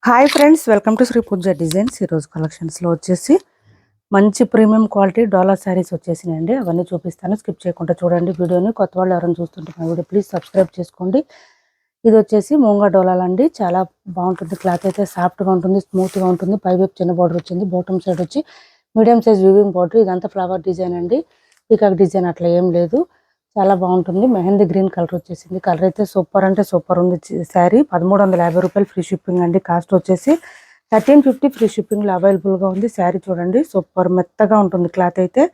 Hi friends, welcome to Sri Pooja designs. ఈరోజు కలెక్షన్స్లో వచ్చేసి మంచి ప్రీమియం క్వాలిటీ డోలా శారీస్ వచ్చేసినాయండి. అవన్నీ చూపిస్తాను, స్కిప్ చేయకుండా చూడండి వీడియోని. కొత్త వాళ్ళు ఎవరైనా చూస్తుంటున్న వీడియో ప్లీజ్ సబ్స్క్రైబ్ చేసుకోండి. ఇది వచ్చేసి మూంగా డోలాలు అండి. చాలా బాగుంటుంది. క్లాత్ అయితే సాఫ్ట్గా ఉంటుంది, స్మూత్గా ఉంటుంది. పైవైపు చిన్న బార్డర్ వచ్చింది, బాటమ్ సైడ్ వచ్చి మీడియం సైజ్ వీవింగ్ బార్డర్. ఇదంతా ఫ్లవర్ డిజైన్ అండి, పీకాక్ డిజైన్ అట్లా ఏం లేదు. చాలా బాగుంటుంది. మెహందీ గ్రీన్ కలర్ వచ్చేసింది. కలర్ అయితే సూపర్ అంటే సూపర్ ఉంది. శారీ 1350 రూపాయలు ఫ్రీ షిప్పింగ్ అండి. కాస్ట్ వచ్చేసి 1350 ఫ్రీ షిప్పింగ్లో అవైలబుల్గా ఉంది. శారీ చూడండి, సూపర్ మెత్తగా ఉంటుంది. క్లాత్ అయితే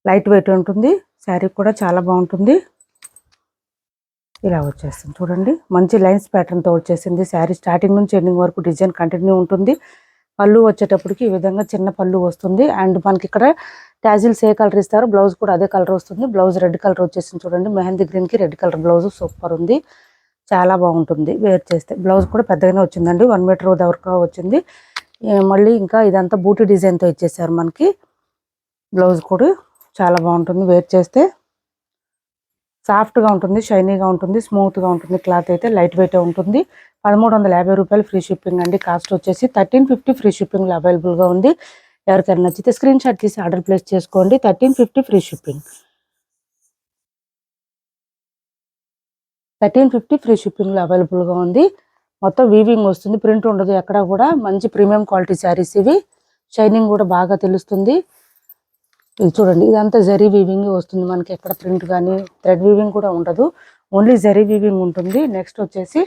లైట్ వెయిట్ ఉంటుంది. శారీ కూడా చాలా బాగుంటుంది. ఇలా వచ్చేస్తుంది చూడండి, మంచి లైన్స్ ప్యాటర్న్తో వచ్చేసింది. శారీ స్టార్టింగ్ నుంచి ఎండింగ్ వరకు డిజైన్ కంటిన్యూ ఉంటుంది. పళ్ళు వచ్చేటప్పటికి ఈ విధంగా చిన్న పళ్ళు వస్తుంది. అండ్ మనకి ఇక్కడ టాజిల్స్ ఏ కలర్ ఇస్తారో బ్లౌజ్ కూడా అదే కలర్ వస్తుంది. బ్లౌజ్ రెడ్ కలర్ వచ్చేసింది చూడండి. మెహందీ గ్రీన్కి రెడ్ కలర్ బ్లౌజ్ సూపర్ ఉంది. చాలా బాగుంటుంది వేర్ చేస్తే. బ్లౌజ్ కూడా పెద్దగానే వచ్చిందండి, 1 మీటర్ వరకు వచ్చింది. మళ్ళీ ఇంకా ఇదంతా బూటీ డిజైన్తో ఇచ్చేసారు మనకి. బ్లౌజ్ కూడా చాలా బాగుంటుంది. వేర్ చేస్తే సాఫ్ట్గా ఉంటుంది, షైనీగా ఉంటుంది, స్మూత్గా ఉంటుంది. క్లాత్ అయితే లైట్ వెయిట్ ఉంటుంది. 1350 రూపాయలు ఫ్రీ షిప్పింగ్ అండి. కాస్ట్ వచ్చేసి 1350 ఫ్రీ షిప్పింగ్లో అవైలబుల్గా ఉంది. ఎవరికైనా నచ్చితే స్క్రీన్ షాట్ తీసి ఆర్డర్ ప్లేస్ చేసుకోండి. 1350 ఫ్రీ షిప్పింగ్. 1350 ఫ్రీ షిప్పింగ్లో అవైలబుల్గా ఉంది. మొత్తం వీవింగ్ వస్తుంది, ప్రింట్ ఉండదు ఎక్కడ కూడా. మంచి ప్రీమియం క్వాలిటీ శారీస్ ఇవి. షైనింగ్ కూడా బాగా తెలుస్తుంది. ఇది చూడండి, ఇదంతా జరీ వీవింగ్ వస్తుంది మనకి. ఎక్కడ ప్రింట్ కానీ థ్రెడ్ వీవింగ్ కూడా ఉండదు, ఓన్లీ జరీ వీవింగ్ ఉంటుంది. నెక్స్ట్ వచ్చేసి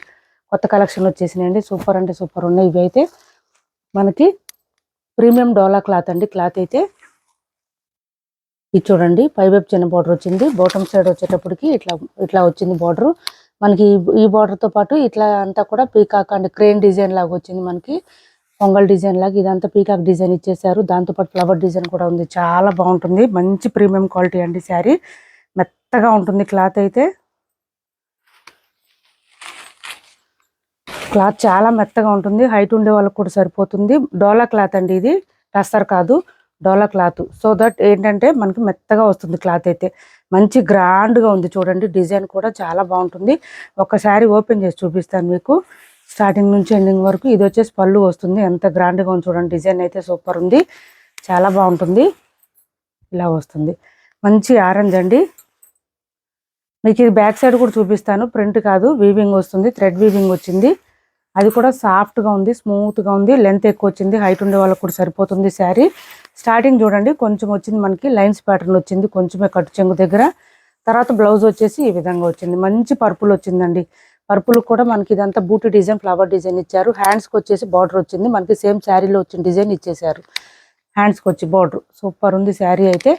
కొత్త కలెక్షన్ వచ్చేసినాయండి. సూపర్ అంటే సూపర్ ఉన్నాయి. ఇవి అయితే మనకి ప్రీమియం డోలా క్లాత్ అండి. క్లాత్ అయితే ఇది చూడండి, పైవైపు చిన్న బార్డర్ వచ్చింది. బాటమ్ సైడ్ వచ్చేటప్పటికి ఇట్లా ఇట్లా వచ్చింది బార్డర్ మనకి. ఈ బార్డర్తో పాటు ఇట్లా అంతా కూడా పీకాక్ అండ్ క్రేన్ డిజైన్ లాగా వచ్చింది మనకి. పొంగల్ డిజైన్ లాగా ఇదంతా పీకాక్ డిజైన్ ఇచ్చేసారు. దాంతోపాటు ఫ్లవర్ డిజైన్ కూడా ఉంది. చాలా బాగుంటుంది. మంచి ప్రీమియం క్వాలిటీ అండి. శారీ మెత్తగా ఉంటుంది. క్లాత్ అయితే క్లాత్ చాలా మెత్తగా ఉంటుంది. హైట్ ఉండే వాళ్ళకి కూడా సరిపోతుంది. డోలా క్లాత్ అండి ఇది, టస్సర్ కాదు, డోలా క్లాత్. సో దట్ ఏంటంటే మనకి మెత్తగా వస్తుంది. క్లాత్ అయితే మంచి గ్రాండ్గా ఉంది చూడండి. డిజైన్ కూడా చాలా బాగుంటుంది. ఒకసారి ఓపెన్ చేసి చూపిస్తాను మీకు, స్టార్టింగ్ నుంచి ఎండింగ్ వరకు. ఇది వచ్చేసి పళ్ళు వస్తుంది. ఎంత గ్రాండ్గా ఉంది చూడండి. డిజైన్ అయితే సూపర్ ఉంది, చాలా బాగుంటుంది. ఇలా వస్తుంది. మంచి ఆరెంజ్ అండి. మీకు ఇది బ్యాక్ సైడ్ కూడా చూపిస్తాను. ప్రింట్ కాదు, వీవింగ్ వస్తుంది, థ్రెడ్ వీవింగ్ వచ్చింది. అది కూడా సాఫ్ట్గా ఉంది, స్మూత్గా ఉంది. లెంత్ ఎక్కువ వచ్చింది, హైట్ ఉండే వాళ్ళకి కూడా సరిపోతుంది. శారీ స్టార్టింగ్ చూడండి కొంచెం వచ్చింది మనకి, లైన్స్ ప్యాటర్న్ వచ్చింది కొంచెమే కట్టు చెంగు దగ్గర. తర్వాత బ్లౌజ్ వచ్చేసి ఈ విధంగా వచ్చింది. మంచి పర్పుల్ వచ్చిందండి. పర్పుల్ కూడా మనకి ఇదంతా బూటీ డిజైన్, ఫ్లవర్ డిజైన్ ఇచ్చారు. హ్యాండ్స్కి వచ్చేసి బార్డర్ వచ్చింది మనకి. సేమ్ శారీలో వచ్చిన డిజైన్ ఇచ్చేసారు. హ్యాండ్స్కి వచ్చి బార్డర్ సూపర్ ఉంది. శారీ అయితే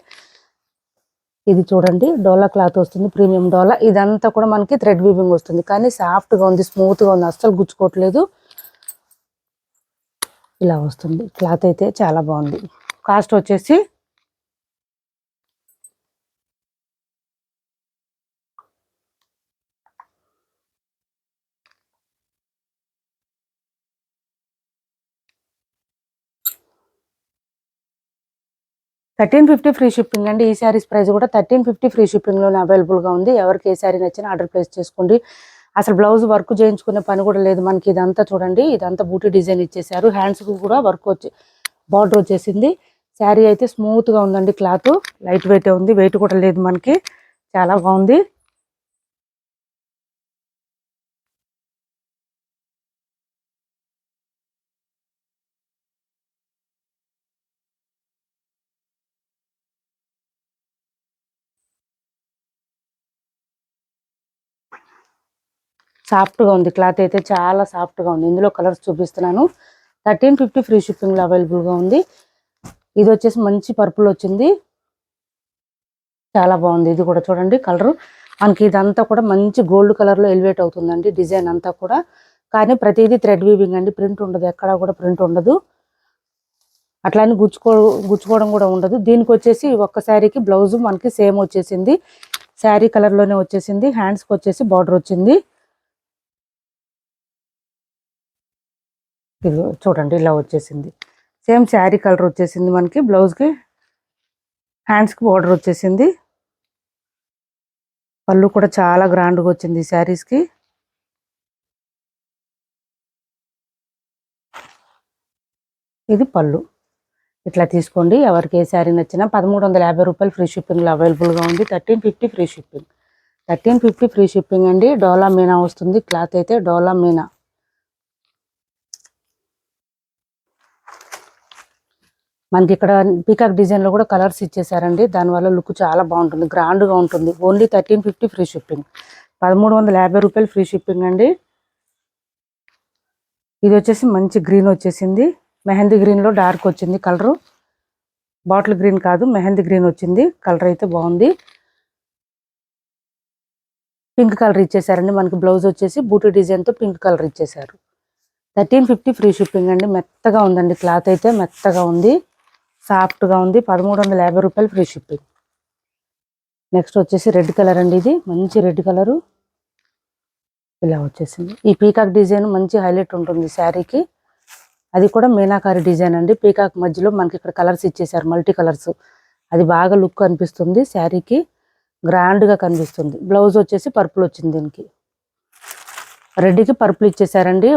ఇది చూడండి, డోలా క్లాత్ వస్తుంది, ప్రీమియం డోలా. ఇదంతా కూడా మనకి థ్రెడ్ వీవింగ్ వస్తుంది, కానీ సాఫ్ట్గా ఉంది, స్మూత్గా ఉంది, అస్సలు గుచ్చుకోవట్లేదు. ఇలా వస్తుంది. క్లాత్ అయితే చాలా బాగుంది. కాస్ట్ వచ్చేసి 1350 ఫ్రీ షిప్పింగ్ అండి. ఈ శారీస్ ప్రైస్ కూడా 1350 ఫ్రీ షిప్పింగ్లోనే అవైలబుల్గా ఉంది. ఎవరికి ఏ శారీ నచ్చినా ఆర్డర్ ప్లేస్ చేసుకోండి. అసలు బ్లౌజ్ వర్క్ చేయించుకునే పని కూడా లేదు మనకి. ఇదంతా చూడండి, ఇదంతా బూటీ డిజైన్ ఇచ్చేసారు. హ్యాండ్స్కి కూడా వర్క్ వచ్చి బార్డర్ వచ్చేసింది. శారీ అయితే స్మూత్గా ఉందండి. క్లాత్ లైట్ వెయిట్ ఉంది, వెయిట్ కూడా లేదు మనకి. చాలా బాగుంది. సాఫ్ట్గా ఉంది. క్లాత్ అయితే చాలా సాఫ్ట్గా ఉంది. ఇందులో కలర్స్ చూపిస్తున్నాను. 1350 ఫ్రీ షిప్పింగ్లో అవైలబుల్గా ఉంది. ఇది వచ్చేసి మంచి పర్పుల్ వచ్చింది, చాలా బాగుంది. ఇది కూడా చూడండి కలరు మనకి. ఇదంతా కూడా మంచి గోల్డ్ కలర్లో ఎలివేట్ అవుతుందండి డిజైన్ అంతా కూడా. కానీ ప్రతిదీ థ్రెడ్ వీవింగ్ అండి, ప్రింట్ ఉండదు, ఎక్కడ కూడా ప్రింట్ ఉండదు. అట్లానే గుచ్చుకోవడం కూడా ఉండదు. దీనికి వచ్చేసి ఒక్క శారీకి బ్లౌజ్ మనకి సేమ్ వచ్చేసింది, శారీ కలర్లోనే వచ్చేసింది. హ్యాండ్స్కి వచ్చేసి బార్డర్ వచ్చింది. ఇది చూడండి, ఇలా వచ్చేసింది. సేమ్ శారీ కలర్ వచ్చేసింది మనకి. బ్లౌజ్కి హ్యాండ్స్కి బార్డర్ వచ్చేసింది. పళ్ళు కూడా చాలా గ్రాండ్గా వచ్చింది శారీస్కి. ఇది పళ్ళు. ఇట్లా తీసుకోండి. ఎవరికి ఏ శారీ నచ్చినా 1350 రూపాయలు ఫ్రీ షిప్పింగ్లో అవైలబుల్గా ఉంది. 1350 ఫ్రీ షిప్పింగ్. 1350 ఫ్రీ షిప్పింగ్ అండి. డోలా మీనా వస్తుంది. క్లాత్ అయితే డోలా మీనా. మనకి ఇక్కడ పీకాక్ డిజైన్లో కూడా కలర్స్ ఇచ్చేసారండి. దానివల్ల లుక్ చాలా బాగుంటుంది, గ్రాండ్గా ఉంటుంది. Only 1350 free shipping. 1350 రూపాయలు ఫ్రీ షిప్పింగ్ అండి. ఇది వచ్చేసి మంచి గ్రీన్ వచ్చేసింది. మెహందీ గ్రీన్లో డార్క్ వచ్చింది కలరు. బాటిల్ గ్రీన్ కాదు, మెహందీ గ్రీన్ వచ్చింది. కలర్ అయితే బాగుంది. పింక్ కలర్ ఇచ్చేసారండి. మనకి బ్లౌజ్ వచ్చేసి బూటీ డిజైన్తో పింక్ కలర్ ఇచ్చేసారు. 1350 ఫ్రీ షిప్పింగ్ అండి. మెత్తగా ఉందండి క్లాత్ అయితే, మెత్తగా ఉంది, సాఫ్ట్గా ఉంది. 1350 రూపాయలు ఫ్రీ షిప్పింగ్. నెక్స్ట్ వచ్చేసి రెడ్ కలర్ అండి. ఇది మంచి రెడ్ కలరు ఇలా వచ్చేసింది. ఈ పీకాక్ డిజైన్ మంచి హైలైట్ ఉంటుంది శారీకి. అది కూడా మీనాకారి డిజైన్ అండి. పీకాక్ మధ్యలో మనకి ఇక్కడ కలర్స్ ఇచ్చేసారు, మల్టీ కలర్స్. అది బాగా లుక్ అనిపిస్తుంది శారీకి, గ్రాండ్గా కనిపిస్తుంది. బ్లౌజ్ వచ్చేసి పర్పుల్ వచ్చింది. దీనికి రెడ్కి పర్పుల్ ఇచ్చేసారండి.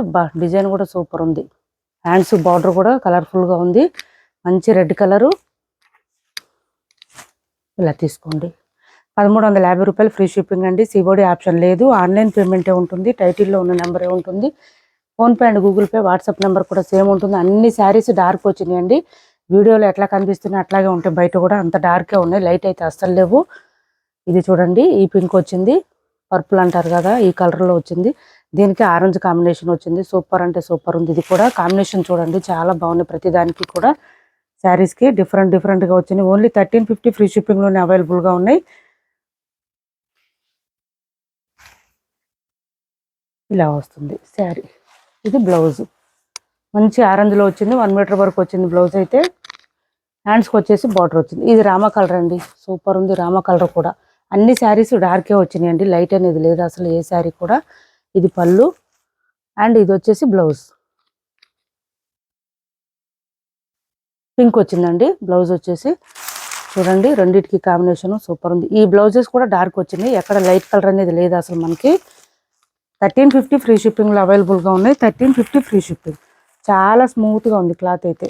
డిజైన్ కూడా సూపర్ ఉంది. హ్యాండ్స్ బార్డర్ కూడా కలర్ఫుల్గా ఉంది. మంచి రెడ్ కలరు ఇలా తీసుకోండి. 1350 రూపాయలు ఫ్రీ షిప్పింగ్ అండి. సిఓడి ఆప్షన్ లేదు, ఆన్లైన్ పేమెంటే ఉంటుంది. టైటిల్లో ఉన్న నెంబరే ఉంటుంది. PhonePe and Google pay, WhatsApp number కూడా సేమ్ ఉంటుంది. అన్ని శారీస్ డార్క్ వచ్చినాయండి. వీడియోలో ఎట్లా కనిపిస్తున్నాయి అట్లాగే ఉంటాయి. బయట కూడా అంత డార్కే ఉన్నాయి, లైట్ అయితే అస్సలు లేవు. ఇది చూడండి, ఈ పింక్ వచ్చింది, పర్పుల్ అంటారు కదా, ఈ కలర్లో వచ్చింది. దీనికి ఆరెంజ్ కాంబినేషన్ వచ్చింది. సూపర్ అంటే సూపర్ ఉంది. ఇది కూడా కాంబినేషన్ చూడండి, చాలా బాగుంది. ప్రతి దానికి కూడా శారీస్కి డిఫరెంట్గా వచ్చినాయి. ఓన్లీ 1350 ఫ్రీ షిప్పింగ్లోనే అవైలబుల్గా ఉన్నాయి. ఇలా వస్తుంది శారీ. ఇది బ్లౌజ్ మంచి ఆరెంజ్లో వచ్చింది. 1 మీటర్ వరకు వచ్చింది బ్లౌజ్ అయితే. హ్యాండ్స్కి వచ్చేసి బార్డర్ వచ్చింది. ఇది రామా కలర్ అండి, సూపర్ ఉంది. రామా కలర్ కూడా అన్ని శారీస్ డార్కే వచ్చినాయి అండి, లైట్ అనేది లేదు అసలు ఏ శారీ కూడా. ఇది పళ్ళు అండ్ ఇది వచ్చేసి బ్లౌజ్. పింక్ వచ్చిందండి బ్లౌజ్ వచ్చేసి. చూడండి రెండింటికి కాంబినేషన్ సూపర్ ఉంది. ఈ బ్లౌజెస్ కూడా డార్క్ వచ్చినాయి, ఎక్కడ లైట్ కలర్ అనేది లేదు అసలు మనకి. 1350 ఫ్రీ షిప్పింగ్లో అవైలబుల్గా ఉన్నాయి. 1350 ఫ్రీ షిప్పింగ్. చాలా స్మూత్గా ఉంది క్లాత్ అయితే.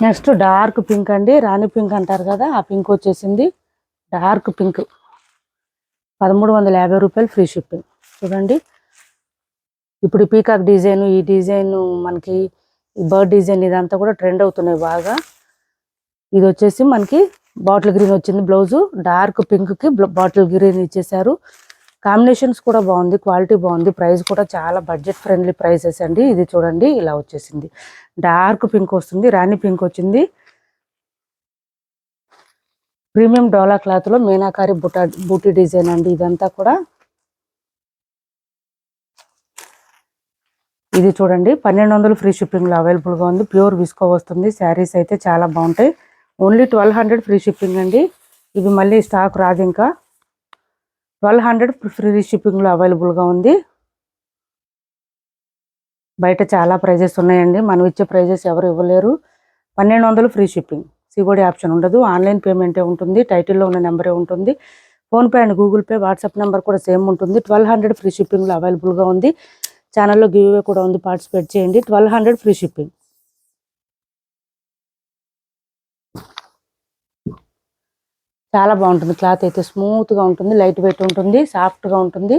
నెక్స్ట్ డార్క్ పింక్ అండి, రాణి పింక్ అంటారు కదా, ఆ పింక్ వచ్చేసింది. డార్క్ పింక్ 1350 రూపాయలు ఫ్రీ షిప్పింగ్. చూడండి ఇప్పుడు పీకాక్ డిజైన్, ఈ డిజైన్ మనకి బర్డ్ డిజైన్ ఇదంతా కూడా ట్రెండ్ అవుతున్నాయి బాగా. ఇది వచ్చేసి మనకి బాటిల్ గ్రీన్ వచ్చింది బ్లౌజు. డార్క్ పింక్కి బాటిల్ గ్రీన్ ఇచ్చేసారు. కాంబినేషన్స్ కూడా బాగుంది, క్వాలిటీ బాగుంది. ప్రైస్ కూడా చాలా బడ్జెట్ ఫ్రెండ్లీ ప్రైసెస్ అండి. ఇది చూడండి ఇలా వచ్చేసింది. డార్క్ పింక్ వస్తుంది, రాణి పింక్ వచ్చింది. ప్రీమియం డోలా క్లాత్లో మీనాకారి బూటీ డిజైన్ అండి ఇదంతా కూడా. ఇది చూడండి 1200 ఫ్రీ షిప్పింగ్లో అవైలబుల్గా ఉంది. ప్యూర్ విస్కో వస్తుంది. శారీస్ అయితే చాలా బాగుంటాయి. ఓన్లీ 1200 ఫ్రీ షిప్పింగ్ అండి. ఇవి మళ్ళీ స్టాక్ రాదు ఇంకా. 1200 ఫ్రీ షిప్పింగ్లో అవైలబుల్గా ఉంది. బయట చాలా ప్రైజెస్ ఉన్నాయండి, మనం ఇచ్చే ప్రైజెస్ ఎవరు ఇవ్వలేరు. 1200 ఫ్రీ షిప్పింగ్. సిఓడి ఆప్షన్ ఉండదు, ఆన్లైన్ పేమెంటే ఉంటుంది. టైటిల్లో ఉన్న నెంబరే ఉంటుంది. PhonePe and Google pay, WhatsApp number కూడా సేమ్ ఉంటుంది. 1200 ఫ్రీ షిప్పింగ్లో అవైలబుల్గా ఉంది. ఛానల్లో గివ్ అవే కూడా ఉంది, పార్టిసిపేట్ చేయండి. 1200 ఫ్రీ షిప్పింగ్. చాలా బాగుంటుంది క్లాత్ అయితే, స్మూత్గా ఉంటుంది, లైట్ వెయిట్ ఉంటుంది, సాఫ్ట్గా ఉంటుంది.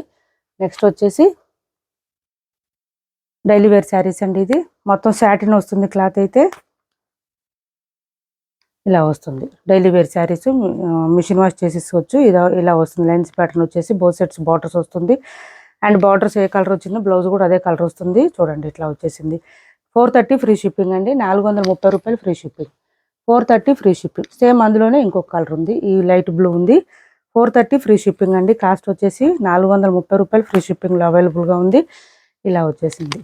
నెక్స్ట్ వచ్చేసి డైలీ వేర్ శారీస్ అండి. ఇది మొత్తం సాటిన్ వస్తుంది క్లాత్ అయితే. ఇలా వస్తుంది daily wear saris, machine wash చేసేసుకోవచ్చు. ఇలా వస్తుంది. లైన్స్ ప్యాటర్న్ వచ్చేసి బోత్ సెట్స్ బార్డర్స్ వస్తుంది. అండ్ బార్డర్స్ ఏ కలర్ వచ్చిందో బ్లౌజ్ కూడా అదే కలర్ వస్తుంది. చూడండి ఇట్లా వచ్చేసింది. 430 ఫ్రీ షిప్పింగ్ అండి. 430 రూపాయలు free shipping. 430 free shipping. Same అందులోనే ఇంకొక కలర్ ఉంది, ఈ లైట్ బ్లూ ఉంది. 430 ఫ్రీ షిప్పింగ్ అండి. కాస్ట్ వచ్చేసి 430 రూపాయలు ఫ్రీ షిప్పింగ్లో అవైలబుల్గా ఉంది. ఇలా వచ్చేసింది.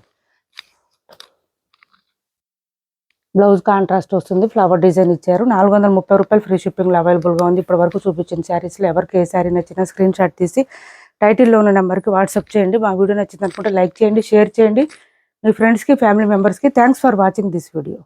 బ్లౌజ్ కాంట్రాస్ట్ వస్తుంది, ఫ్లవర్ డిజైన్ ఇచ్చారు. 430 రూపాయలు ఫ్రీ షిప్పింగ్లో అవైలబుల్గా ఉంది. ఇప్పటి వరకు చూపించిన శారీస్లో ఎవరికి ఏ శారీ నచ్చినా స్క్రీన్ షాట్ తీసి టైటిల్లో ఉన్న నెంబర్కి వాట్సాప్ చేయండి. మా వీడియో నచ్చింది అనుకుంటే లైక్ చేయండి, షేర్ చేయండి మీ ఫ్రెండ్స్కి, ఫ్యామిలీ మెంబర్స్కి. Thanks for watching this video.